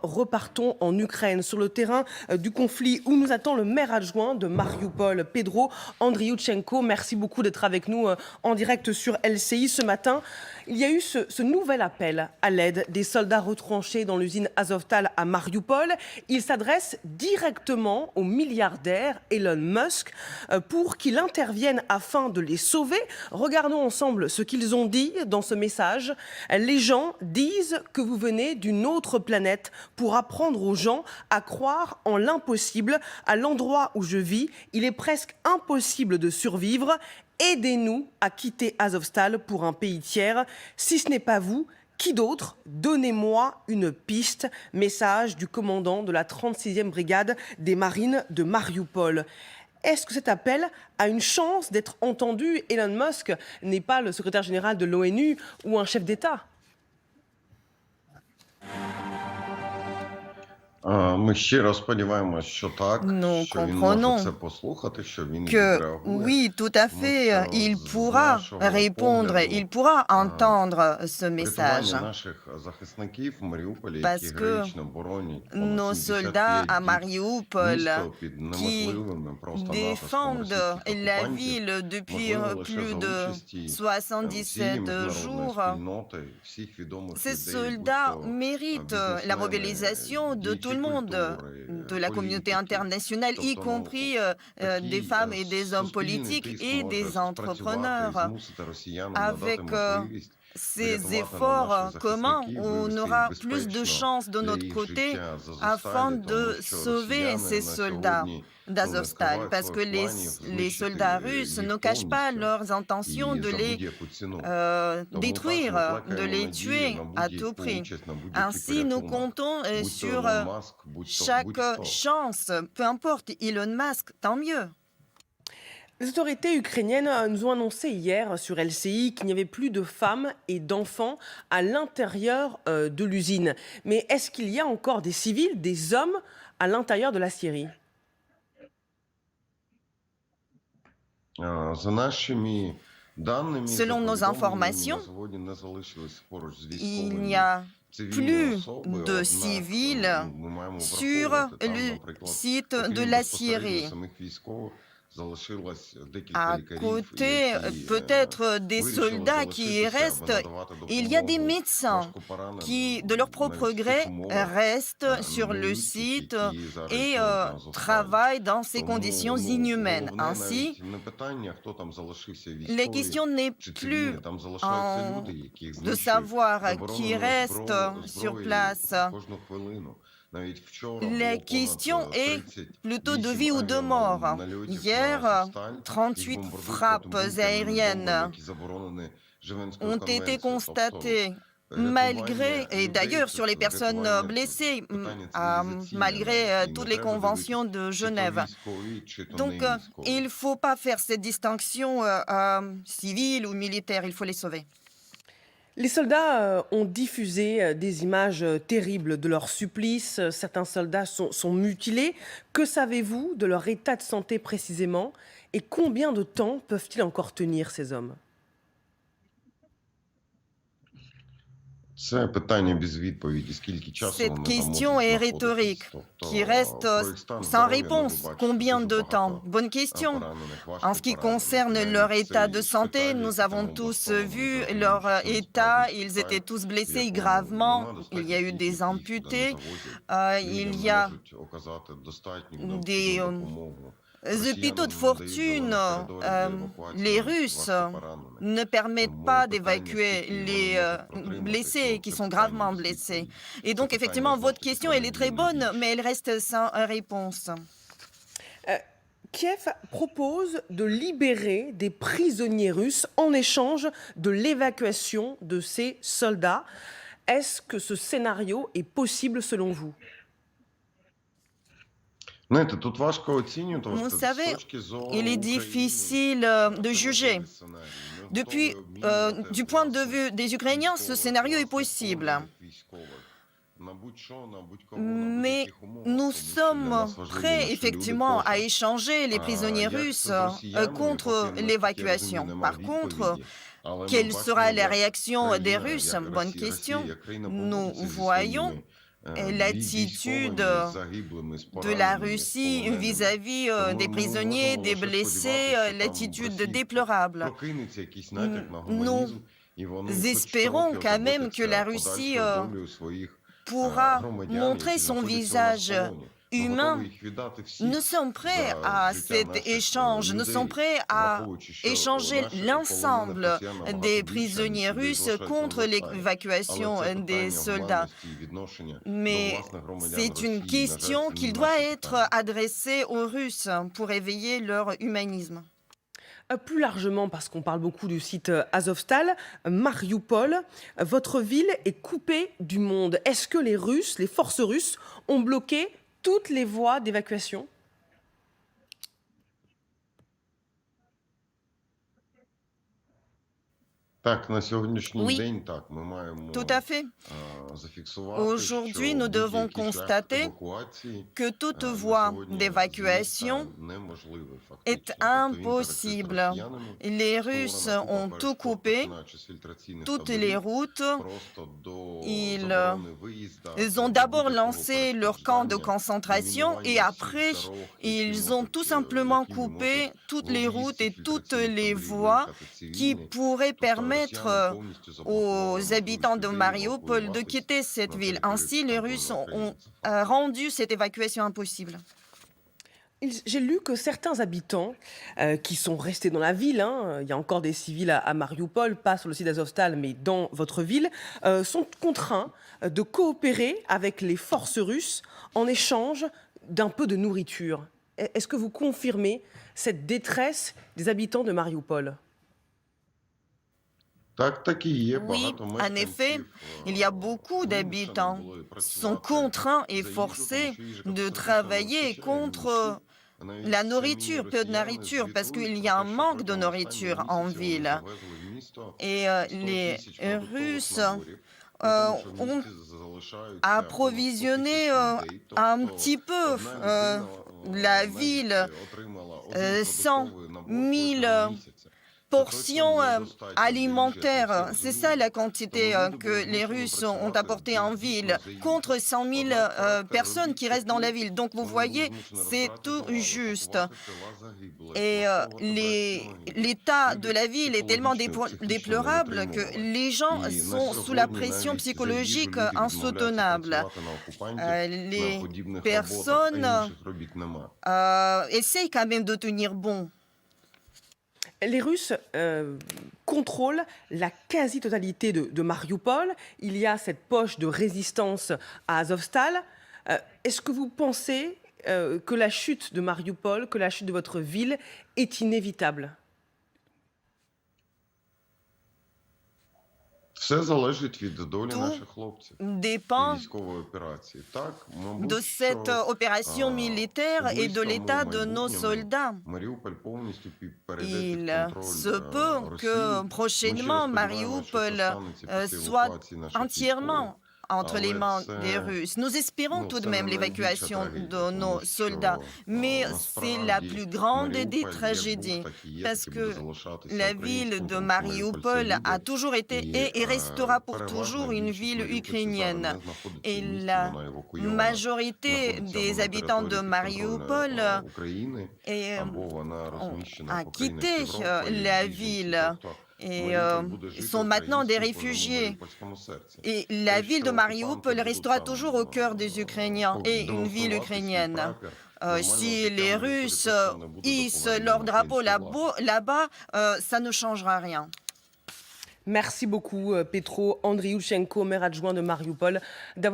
repartons en Ukraine, sur le terrain du conflit où nous attend le maire adjoint de Mariupol, Pedro Andriouchenko. Merci beaucoup d'être avec nous en direct sur LCI ce matin. Il y a eu ce nouvel appel à l'aide des soldats retranchés dans l'usine Azovstal à Mariupol. Il s'adresse directement au milliardaire Elon Musk pour qu'il intervienne afin de les sauver. Regardons ensemble ce qu'ils ont dit dans ce message. Les gens disent que vous venez d'une autre planète pour apprendre aux gens à croire en l'impossible. À l'endroit où je vis, il est presque impossible de survivre. Aidez-nous à quitter Azovstal pour un pays tiers. Si ce n'est pas vous, qui d'autre? Donnez-moi une piste. Message du commandant de la 36e brigade des marines de Mariupol. Est-ce que cet appel a une chance d'être entendu? Elon Musk n'est pas le secrétaire général de l'ONU ou un chef d'État. Ми щиро сподіваємось, що так, Nous що він може comprenons це послухати, що він que відреагує. oui, tout à fait, Тому що il з pourra нашого répondre, погляду, il pourra entendre ce message. врятування наших захисників в Маріуполі, Parce які que героїчно боронять понад Nos 75 soldats à діб Mariupol, місто під qui неможливими просто натиском défendent російських la окупантів, ville depuis можливо лише plus за de участі 77 всієї міжнародної jours, спільноти, всіх відомих ces людей, soldats будь-то méritent la бізнесмени, mobilisation de діячі tout le monde, культури, de la communauté політики. internationale, y Тобто, compris des femmes et des hommes politiques et des entrepreneurs. Avec ces efforts communs, on aura plus de chances de notre côté afin de sauver ces soldats d'Azovstal, parce que les soldats russes ne cachent pas leurs intentions de les détruire, de les tuer à tout prix. Ainsi, nous comptons sur chaque chance, peu importe, Elon Musk, tant mieux. Les autorités ukrainiennes nous ont annoncé hier sur LCI qu'il n'y avait plus de femmes et d'enfants à l'intérieur de l'usine. Mais est-ce qu'il y a encore des civils, des hommes à l'intérieur de la Syrie? Selon nos informations, il n'y a plus de civils sur le site de la Syrie. À côté peut-être des soldats qui y restent, il y a des médecins qui, de leur propre gré, restent sur le site et travaillent dans ces conditions inhumaines. Ainsi, la question n'est plus de savoir qui reste sur place. La question est plutôt de vie ou de mort. Hier, 38 frappes aériennes ont été constatées malgré, et d'ailleurs sur les personnes blessées, malgré toutes les conventions de Genève. Donc, il ne faut pas faire cette distinction civile ou militaire, il faut les sauver. Les soldats ont diffusé des images terribles de leur supplice. Certains soldats sont mutilés. Que savez-vous de leur état de santé précisément? Et combien de temps peuvent-ils encore tenir, ces hommes? Cette question est rhétorique, qui reste sans réponse. Combien de temps? Bonne question. En ce qui concerne leur état de santé, nous avons tous vu leur état. Ils étaient tous blessés gravement. Il y a eu des amputés. Il y a des hôpitaux de fortune. Les Russes ne permettent pas d'évacuer les blessés qui sont gravement blessés. Et donc, effectivement, votre question, elle est très bonne, mais elle reste sans réponse. Kiev propose de libérer des prisonniers russes en échange de l'évacuation de ces soldats. Est-ce que ce scénario est possible selon vous? Vous savez, il est difficile de juger. Du point de vue des Ukrainiens, ce scénario est possible. Mais nous sommes prêts, effectivement, à échanger les prisonniers russes contre l'évacuation. Par contre, quelle sera la réaction des Russes? Bonne question. Nous voyons l'attitude de la Russie vis-à-vis des prisonniers, des blessés, l'attitude déplorable. Nous espérons quand même que la Russie pourra montrer son visage humain. Nous sommes prêts à cet échange, nous sommes prêts à échanger l'ensemble des prisonniers russes contre l'évacuation des soldats. Mais c'est une question qui doit être adressée aux Russes pour éveiller leur humanisme. Plus largement, parce qu'on parle beaucoup du site Azovstal, Marioupol, votre ville est coupée du monde. Est-ce que les Russes, les forces russes, ont bloqué toutes les voies d'évacuation? Oui, tout à fait. Aujourd'hui, nous devons constater que toute voie d'évacuation est impossible. Les Russes ont tout coupé, toutes les routes. Ils ont d'abord lancé leur camp de concentration et après, ils ont tout simplement coupé toutes les routes et toutes les voies qui pourraient permettre aux habitants de Marioupol de quitter cette ville. Ainsi, les Russes ont rendu cette évacuation impossible. J'ai lu que certains habitants qui sont restés dans la ville, il y a encore des civils à Marioupol, pas sur le site d'Azovstal, mais dans votre ville, sont contraints de coopérer avec les forces russes en échange d'un peu de nourriture. Est-ce que vous confirmez cette détresse des habitants de Marioupol ? Oui, en effet, il y a beaucoup d'habitants qui sont contraints et forcés de travailler contre la nourriture, peu de nourriture, parce qu'il y a un manque de nourriture en ville. Et les Russes ont approvisionné un petit peu la ville, 100 000 portions alimentaires. C'est ça la quantité que les Russes ont apportée en ville, contre 100 000 personnes qui restent dans la ville. Donc vous voyez, c'est tout juste. Et l'état de la ville est tellement déplorable que les gens sont sous la pression psychologique insoutenable. Les personnes essayent quand même de tenir bon. Les Russes contrôlent la quasi-totalité de Marioupol. Il y a cette poche de résistance à Azovstal. Est-ce que vous pensez que la chute de Marioupol, que la chute de votre ville est inévitable ? Tout dépend de cette opération militaire et de l'état de nos soldats. Il se peut que prochainement Marioupol soit entièrement entre les mains des Russes. Nous espérons tout de même l'évacuation de nos soldats, mais c'est la plus grande des tragédies, parce que la ville de Marioupol a toujours été et restera pour toujours une ville ukrainienne. Et la majorité des habitants de Marioupol a quitté la ville et sont maintenant des réfugiés. Et la ville de Marioupol restera toujours au cœur des Ukrainiens et une ville ukrainienne. Si les Russes hissent leur drapeau là-bas, ça ne changera rien. Merci beaucoup, Petro Andriouchenko, maire adjoint de Marioupol, d'avoir